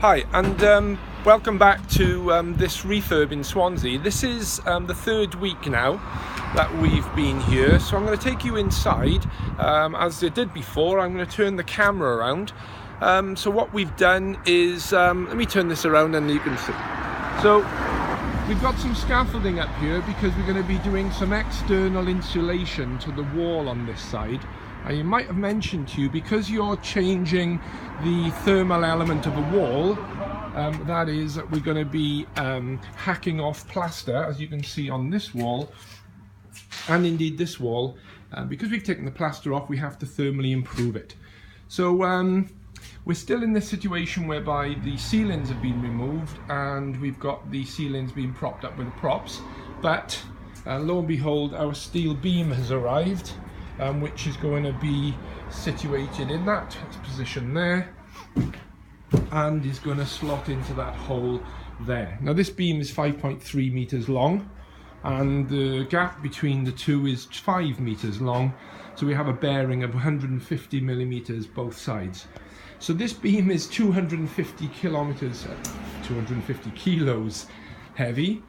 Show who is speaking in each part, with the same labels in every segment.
Speaker 1: Hi, and welcome back to this refurb in Swansea. This is the third week now that we've been here, so I'm going to take you inside. As I did before, I'm going to turn the camera around. So what we've done is, let me turn this around and you can see. So we've got some scaffolding up here because we're going to be doing some external insulation to the wall on this side. And you might have mentioned to you, because you're changing the thermal element of a wall, that is, we're going to be hacking off plaster, as you can see on this wall, and indeed this wall. Because we've taken the plaster off, we have to thermally improve it. So we're still in this situation whereby the ceilings have been removed and we've got the ceilings being propped up with the props, but lo and behold, our steel beam has arrived. Which is going to be situated in that position there and is going to slot into that hole there. Now this beam is 5.3 meters long and the gap between the two is 5 meters long, so we have a bearing of 150 millimeters both sides. So this beam is 250 kilos heavy,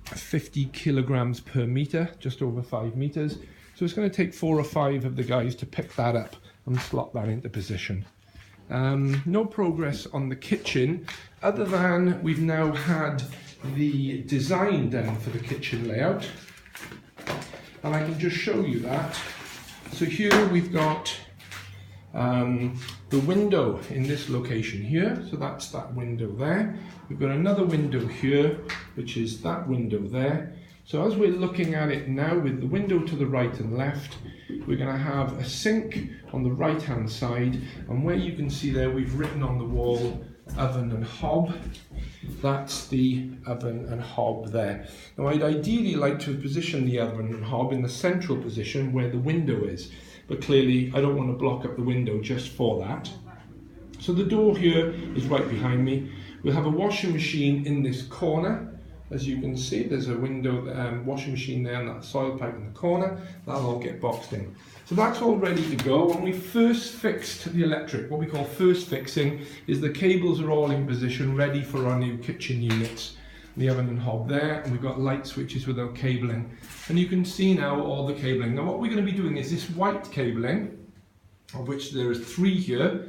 Speaker 1: 50 kilograms per meter, just over 5 meters. So it's going to take 4 or 5 of the guys to pick that up and slot that into position. No progress on the kitchen, other than we've now had the design done for the kitchen layout. And I can just show you that. So here we've got the window in this location here. So that's that window there. We've got another window here, which is that window there. So as we're looking at it now, with the window to the right and left, we're going to have a sink on the right hand side, and where you can see there we've written on the wall oven and hob. That's the oven and hob there. Now I'd ideally like to position the oven and hob in the central position where the window is, but clearly I don't want to block up the window just for that. So the door here is right behind me. We'll have a washing machine in this corner. As you can see, there's a window, washing machine there, and that soil pipe in the corner. That'll all get boxed in. So that's all ready to go. When we first fixed the electric, what we call first fixing, is the cables are all in position, ready for our new kitchen units. The oven and hob there, and we've got light switches with our cabling. And you can see now all the cabling. Now what we're going to be doing is this white cabling, of which there is 3 here,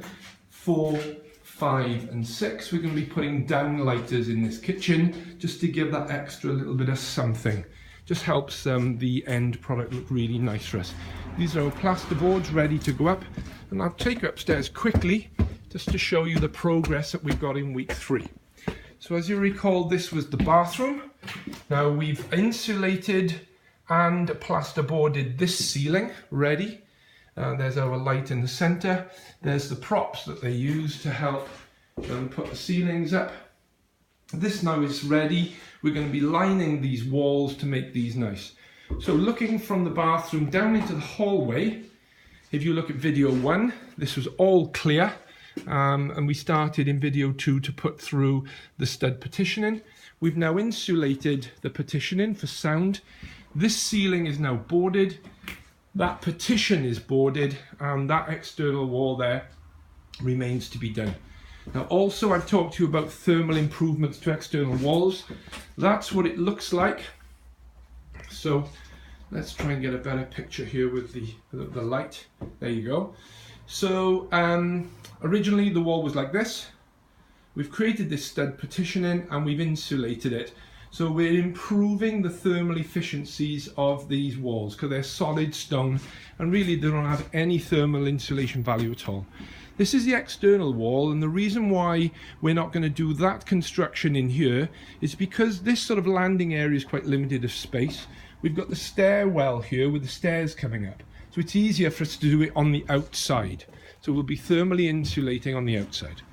Speaker 1: 4, 5 and 6. We're going to be putting downlighters in this kitchen just to give that extra little bit of something. Just helps the end product look really nice for us. These are our plaster boards ready to go up, and I'll take you upstairs quickly just to show you the progress that we've got in week 3. So as you recall, this was the bathroom. Now we've insulated and plasterboarded this ceiling ready. There's our light in the center. There's the props that they use to help put the ceilings up. This now is ready. We're going to be lining these walls to make these nice. So looking from the bathroom down into the hallway, if you look at video 1, this was all clear. And we started in video 2 to put through the stud partitioning. We've now insulated the partitioning for sound. This ceiling is now boarded. That partition is boarded, and that external wall there remains to be done. Now also, I've talked to you about thermal improvements to external walls. That's what it looks like. So let's try and get a better picture here with the light. There you go. So originally the wall was like this. We've created this stud partitioning and we've insulated it. So we're improving the thermal efficiencies of these walls because they're solid stone and really they don't have any thermal insulation value at all. This is the external wall, and the reason why we're not going to do that construction in here is because this sort of landing area is quite limited of space. We've got the stairwell here with the stairs coming up, so it's easier for us to do it on the outside. So we'll be thermally insulating on the outside.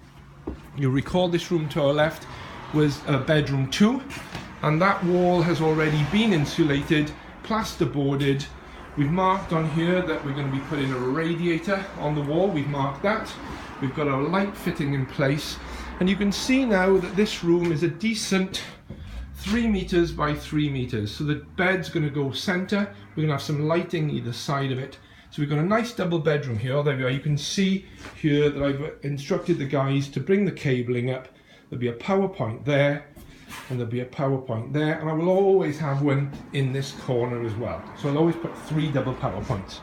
Speaker 1: You'll recall this room to our left was bedroom 2. And that wall has already been insulated, plasterboarded. We've marked on here that we're going to be putting a radiator on the wall. We've marked that. We've got our light fitting in place. And you can see now that this room is a decent 3 meters by 3 meters. So the bed's going to go center. We're going to have some lighting either side of it. So we've got a nice double bedroom here. Oh, there we are. You can see here that I've instructed the guys to bring the cabling up. There'll be a power point there, and there'll be a power point there, and I will always have one in this corner as well. So I'll always put 3 double power points.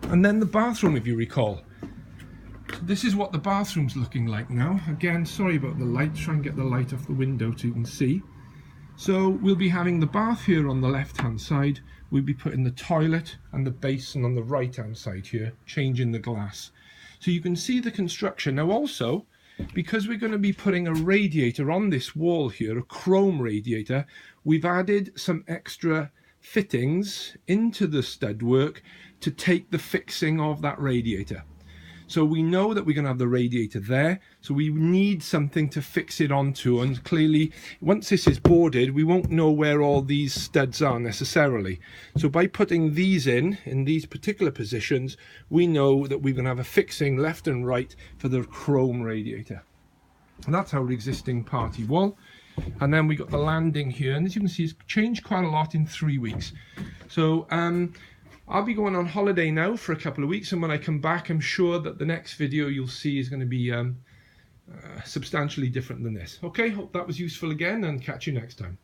Speaker 1: And then the bathroom, if you recall. So this is what the bathroom's looking like now. Again, sorry about the light. Try and get the light off the window so you can see. So we'll be having the bath here on the left-hand side. We'll be putting the toilet and the basin on the right-hand side here, changing the glass. So you can see the construction. Now also, because we're going to be putting a radiator on this wall here, a chrome radiator, we've added some extra fittings into the stud work to take the fixing of that radiator. So we know that we're going to have the radiator there, so we need something to fix it onto, and clearly once this is boarded we won't know where all these studs are necessarily. So by putting these in these particular positions, we know that we're going to have a fixing left and right for the chrome radiator. And that's our existing party wall. And then we got the landing here, and as you can see it's changed quite a lot in 3 weeks. So I'll be going on holiday now for a couple of weeks, and when I come back I'm sure that the next video you'll see is going to be substantially different than this. Okay, hope that was useful again, and catch you next time.